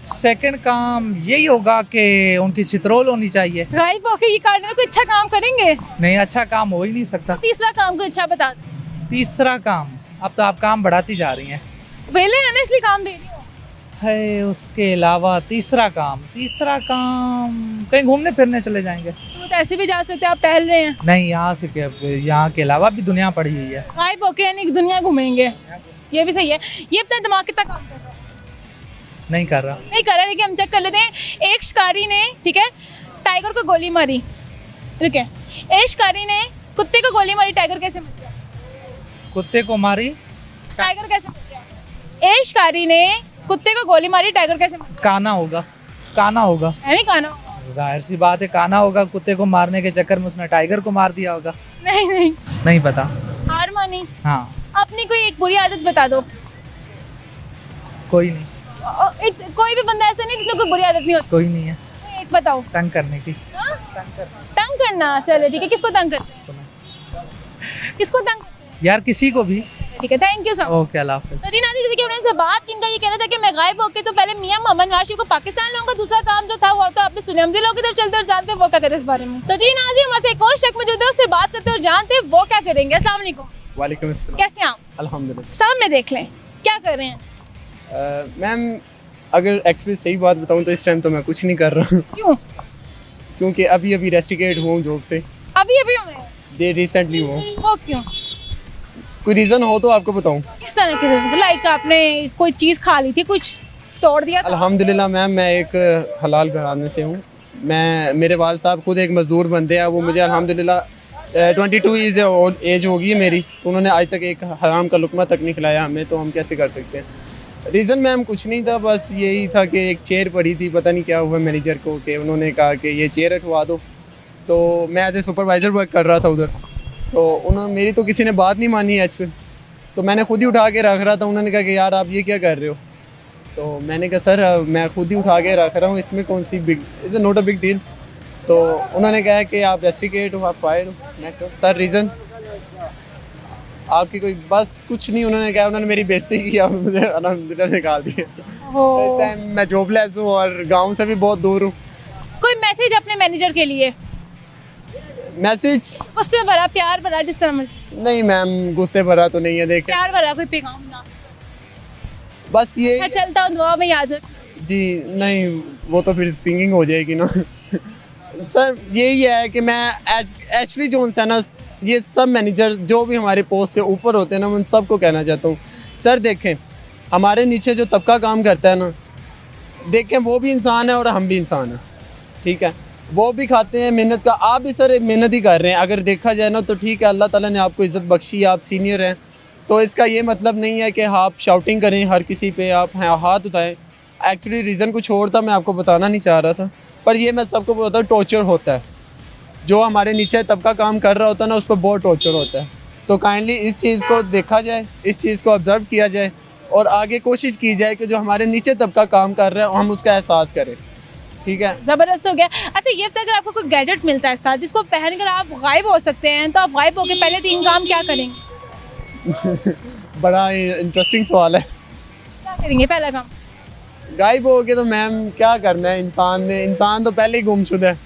सेकंड काम यही होगा कि उनकी चित्रोल होनी चाहिए। गायब होकर ये करने में कोई अच्छा काम करेंगे? नहीं, अच्छा काम हो ही नहीं सकता। तीसरा काम कोई अच्छा बता दें। तीसरा काम, अब तो आप काम बढ़ाती जा रही हैं। वेले हैं ना इसलिए काम दे रही हूँ। है उसके अलावा तीसरा काम कहीं घूमने फिरने चले जाएंगे। तो ऐसे भी जा सकते हैं, आप टहल रहे हैं। नहीं, यहाँ के अलावा भी दुनिया पड़ी हुई है। गायब होकर यानी कि दुनिया घूमेंगे, ये भी सही है। ये अपना दिमाग कितना काम कर रहा है? नहीं कर रहा। नहीं कर रहा, लेकिन हम चेक कर लेते हैं। एक शिकारी ने, ठीक है, टाइगर को गोली मारी। रुके, एक शिकारी ने कुत्ते को गोली मारी, टाइगर कैसे मर गया? कुत्ते को मारी, टाइगर कैसे मर गया? एक शिकारी ने कुत्ते को गोली मारी, टाइगर कैसे मर गया? काना होगा। नहीं काना। जाहिर सी बात है, काना होगा। कुत्ते को मारने के चक्कर में उसने टाइगर को मार दिया होगा। नहीं नहीं पता। हार मानी। हाँ, अपनी कोई एक बुरी आदत बता दो। कोई नहीं। कोई भी बंदा ऐसा नहीं जिसमें कोई बुरी आदत नहीं होती। कोई नहीं है। कोई एक बताओ। तंग करने की। हाँ? तंग करना, चले ठीक है। किसको तंग करते हैं? किसको तंग करते हैं? यार, किसी को भी। ठीक है, thank you so much. Okay, अल्लाह हाफिज़। तो जीना जी, जैसे कि हमने इनसे बात की, इनका ये कहना था कि मैं गायब होके तो पहले मियां मोहम्मद नवाज शरीफ को पाकिस्तान लाऊंगा। दूसरा काम जो था वो तो आपने सुने। हम लोग इधर चलते और जानते वो क्या कहते हैं इस बारे में। तो जीना जी, हमारे एक और शख्स मौजूद है, उससे बात करते और जानते वो क्या करेंगे। अस्सलाम वालेकुम। वालेकुम अस्सलाम। कैसे हैं आप? अल्हम्दुलिल्लाह। सामने देख लें क्या कर रहे हैं। मैम, अगर एक्चुअली सही बात बताऊं तो इस टाइम तो मैं कुछ नहीं कर रहा हूं। क्यों? क्योंकि अभी रेस्टिकेट हुआ जॉब से। अभी हुए? ये रिसेंटली हुआ। वो क्यों? कोई रीज़न हो तो आपको बताऊं। किस तरह के? लाइक आपने कोई चीज़ खा ली थी, कुछ तोड़ दिया था? अल्हम्दुलिल्लाह मैम, मैं एक हलाल घराने से हूँ। मेरे वाल साहब खुद एक मज़दूर बंदे हैं। वो मुझे अल्हम्दुलिल्लाह 22 एज होगी मेरी, तो उन्होंने आज तक एक हराम का लुकमा तक नहीं खिलाया हमें, तो हम कैसे कर सकते हैं। रीज़न मैम कुछ नहीं था, बस यही था कि एक चेयर पड़ी थी, पता नहीं क्या हुआ मैनेजर को कि उन्होंने कहा कि ये चेयर हटवा दो। तो मैं एज ए सुपरवाइज़र वर्क कर रहा था उधर, तो उन्होंने मेरी तो किसी ने बात नहीं मानी एक्चुअली, तो मैंने खुद ही उठा के रख रहा था। उन्होंने कहा कि यार आप ये क्या कर रहे हो? तो मैंने कहा सर मैं खुद ही उठा के रख रहा हूँ, इसमें कौन सी big, is not a big deal. तो उन्होंने कहा कि आप रेस्टिकेट हो, आप फायर हो। मैं कहा सर रीज़न आपकी कोई, बस कुछ नहीं। उन्होंने कहा, उन्होंने मेरी बेइज्जती की और मुझे अल्हम्दुलिल्लाह निकाल दिया। इस टाइम मैं जॉबलेस हूँ और गांव से भी बहुत दूर हूँ। कोई मैसेज अपने मैनेजर के लिए? मैसेज गुस्से भरा, प्यार भरा, जिस तरह मर्जी। नहीं मैम, गुस्से भरा तो नहीं है। देखें, प्यार भरा कोई पैगाम ना, बस ये मैं चलता हूँ दुआ में याद रख। जी नहीं, वो तो फिर सिंगिंग हो जाएगी ना। सर यही है कि मैं एक्चुअली जो उनसे ना, ये सब मैनेजर जो भी हमारे पोस्ट से ऊपर होते हैं ना, उन सबको कहना चाहता हूँ सर देखें, हमारे नीचे जो तबका काम करता है ना, देखें वो भी इंसान है और हम भी इंसान हैं, ठीक है। वो भी खाते हैं मेहनत का, आप भी सर मेहनत ही कर रहे हैं। अगर देखा जाए ना तो ठीक है, अल्लाह ताला ने आपको इज़्ज़त बख्शी, आप सीनियर हैं, तो इसका ये मतलब नहीं है कि आप शाउटिंग करें हर किसी पे, आप हाथ उठाएं। एक्चुअली रीज़न कुछ और था, मैं आपको बताना नहीं चाह रहा था, पर ये मैं सबको बताता हूँ, टॉर्चर होता है। जो हमारे नीचे तबका काम कर रहा होता है ना, उस पर बहुत टॉर्चर होता है। तो काइंडली इस चीज़ को देखा जाए, इस चीज़ को ऑब्ज़र्व किया जाए और आगे कोशिश की जाए कि जो हमारे नीचे तबका काम कर रहा है हम उसका एहसास करें। ठीक है, ज़बरदस्त हो गया। अच्छा ये बताइए, अगर आपको कोई गैजेट मिलता है साथ जिसको पहनकर आप गायब हो सकते हैं, तो आप गायब होकर पहले 3 काम क्या करेंगे? बड़ा इंटरेस्टिंग सवाल है। क्या करेंगे पहला काम? गायब हो गए तो मैम क्या करना है इंसान तो पहले ही गुमशुदा है।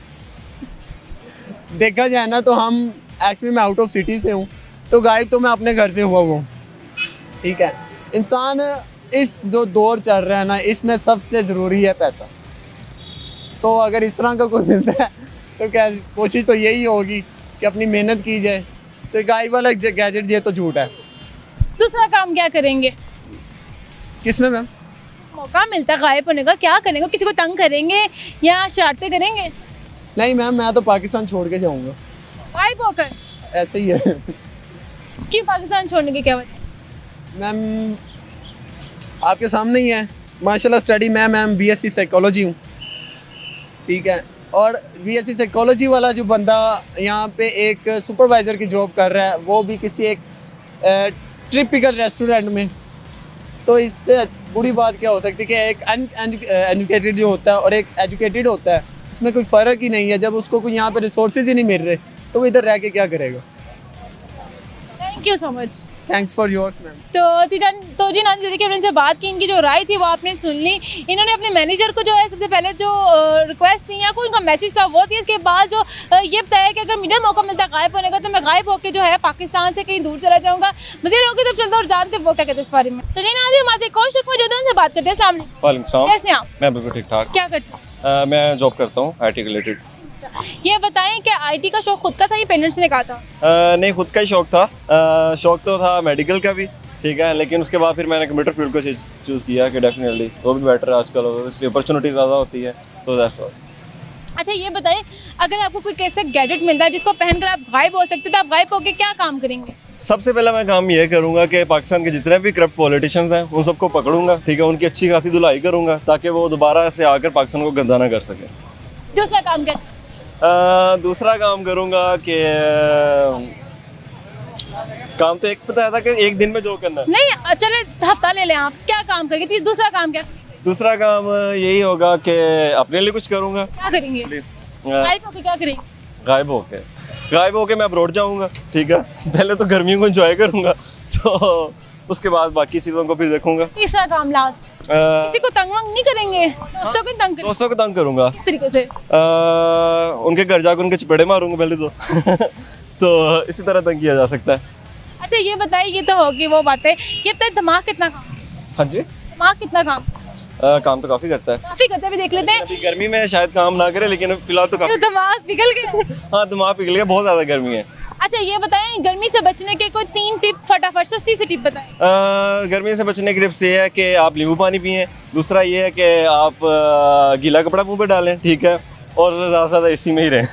देखा जाए ना तो हम एक्चुअली मैं आउट ऑफ सिटी से हूँ, तो गायब तो मैं अपने घर से हुआ हूँ। ठीक है, इंसान इस जो दौर चल रहा है ना, इसमें सबसे ज़रूरी है पैसा। तो अगर इस तरह का कोई मिलता है तो क्या कोशिश तो यही होगी कि अपनी मेहनत की जाए। तो गायब वाला गैजेट ये तो झूठ है। दूसरा काम क्या करेंगे? किसमें मैम? मौका मिलता है गायब होने का, क्या करेंगे? किसी को तंग करेंगे या शरारतें करेंगे? नहीं मैम, मैं तो पाकिस्तान छोड़ के जाऊँगा। गायब होकर? ऐसे ही है। क्यों पाकिस्तान छोड़ने की क्या वजह? मैम आपके सामने ही है, माशाल्लाह स्टडी में मैम बीएससी साइकोलॉजी हूँ। ठीक है, और बीएससी साइकोलॉजी वाला जो बंदा यहाँ पे एक सुपरवाइज़र की जॉब कर रहा है, वो भी किसी एक टिपिकल रेस्टोरेंट में। तो इससे बुरी बात क्या हो सकती है कि एक अनएजुकेटेड जो होता है और एक एजुकेटेड होता है, इसमें कोई फ़र्क ही नहीं है। जब उसको कोई यहाँ पे रिसोर्सेज ही नहीं मिल रहे तो वो इधर रह के क्या करेगा। Thank you so much. Thanks for yours ma'am. तो जी नाज़रीन, देखिए इनसे बात की, इनकी जो राय थी वो आपने सुन ली। इन्होंने अपने मैनेजर को जो है सबसे पहले जो रिक्वेस्ट थी या कोई उनका मैसेज था वो थी। इसके बाद जो ये बताया कि अगर मुझे मौका मिलता है गायब होने का तो मैं गायब होकर जो है पाकिस्तान से कहीं दूर चला जाऊँगा। मज़ीद होगी तब चलते और जानते वो क्या कहते हैं इस बारे में। तो जी नाज़रीन, हमारे कौशिक मौजूद है, उनसे बात करते हैं। सामने वालेकुम सलाम। कैसे हैं आप? मैं बिल्कुल ठीक ठाक। क्या करते हैं? मैं जॉब करता हूँ IT रिलेटेड। ये बताएं कि IT का शौक खुद का था या पेरेंट्स ने कहा था? नहीं, खुद का ही शौक था। शौक तो था मेडिकल का भी, ठीक है, लेकिन उसके बाद फिर मैंने कंप्यूटर फील्ड को चूज़ किया कि डेफिनेटली वो भी बेटर है आजकल, इसलिए अपॉर्चुनिटी ज़्यादा होती है, तो दैट्स ऑल। अच्छा ये बताएं, अगर आपको कोई कैसे गैजेट मिलता है जिसको पहनकर आप गायब हो सकते, तो आप गायब होकर क्या काम करेंगे? सबसे पहला मैं काम ये करूँगा कि पाकिस्तान के जितने भी करप्ट पॉलिटिशियंस हैं उन सबको पकड़ूंगा, ठीक है, उनकी अच्छी खासी धुलाई करूँगा ताकि वो दोबारा से आकर पाकिस्तान को गंदा ना कर सके। दूसरा काम क्या? दूसरा काम करूँगा कि काम तो एक बताया था कि एक दिन में जो करना है। नहीं चले हफ्ता ले लें आप, क्या काम करेंगे? चीज़ दूसरा काम क्या? दूसरा काम यही होगा कि अपने लिए कुछ करूँगा। क्या करेंगे? गायब होके क्या करेंगे? गायब होके मैं अब्रॉड जाऊँगा, ठीक है, पहले तो गर्मियों को एंजॉय करूँगा, तो उसके बाद बाकी चीज़ों को फिर देखूँगा। तीसरा काम लास्ट, किसी को तंग वंग नहीं करेंगे? दोस्तों को तंग करेंगे? दोस्तों को तंग करूँगा। किस तरीके से? उनके घर जाकर उनके चपेड़े मारूंगा पहले तो तो इसी तरह तंग किया जा सकता है। अच्छा ये बताइए, ये तो होगी वो बातें, ये बताइए दिमाग कितना काम? हाँ जी, दिमाग कितना काम? काम तो काफ़ी करता है। काफ़ी करता है, भी देख लेते हैं। अभी गर्मी में शायद काम ना करे, लेकिन फिलहाल तो काफ़ी। दिमाग पिघल गया? हाँ, दिमाग पिघल गया, बहुत ज़्यादा गर्मी है। अच्छा ये बताएं, गर्मी से बचने के कोई 3 टिप फटाफट सस्ती सी टिप बताएं। गर्मी से बचने की टिप्स ये है कि आप नींबू पानी पिएं, दूसरा ये है कि आप गीला कपड़ा मुंह पे डालें, ठीक है, और ज़्यादा से ज़्यादा AC में ही रहें।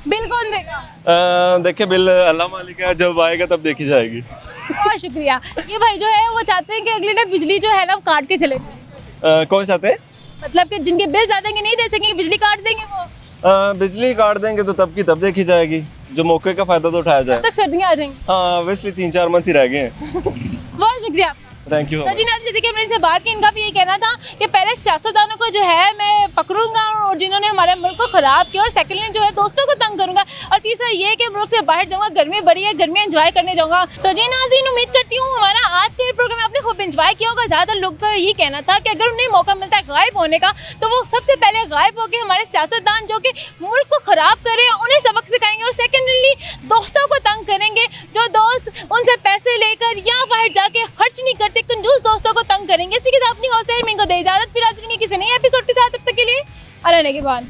बिल कौन देगा? देखिए, बिल अल्लाह मालिक है, जब आएगा तब देखी जाएगी। बहुत शुक्रिया। ये भाई जो है वो चाहते हैं कि अगले टाइम बिजली जो है ना वो काट के चले जाए। कौन चाहते हैं? मतलब कि जिनके बिल ज़्यादा नहीं दे सकेंगे, बिजली काट देंगे वो। बिजली काट देंगे तो तब की तब देखी जाएगी, जो मौके का फायदा तो उठाया जाए। तब तक सर्दियाँ आ जाएंगी। हाँ, ऑब्वियसली 3-4 मंथ ही रह गए हैं। बहुत शुक्रिया आपका। Thank you. जी नाज़रीन, देखिए मैंने इनसे बात की, इनका भी ये कहना था कि पहले सियासतदानों को जो है मैं पकड़ूंगा और जिन्होंने हमारे मुल्क को ख़राब किया, और सेकेंडली जो है दोस्तों को तंग करूंगा, और तीसरा ये कि मुल्क से बाहर जाऊंगा, गर्मी बड़ी है, गर्मी एंजॉय करने जाऊंगा। तो जी नाज़रीन, उम्मीद करती हूँ हमारा आज के प्रोग्राम आपने खूब एंजॉय किया होगा। ज़्यादातर लोग का यही कहना था कि अगर उन्हें मौका मिलता है गायब होने का तो वो सबसे पहले गायब होकर हमारे सियासतदान जो कि मुल्क को ख़राब करें उन्हें सबक सिखाएंगे, और सेकेंडली दोस्तों को तंग करेंगे, जो दोस्त उनसे पैसे लेकर या बाहर जाके खर्च नहीं करते, कंजूस दोस्तों को तंग करेंगे। इसी के साथ अपनी हौसले में को दे इजाजत, फिर हाजिर होंगे किसी नए एपिसोड के साथ। तब तक के लिए अल्लाह ने के बाद।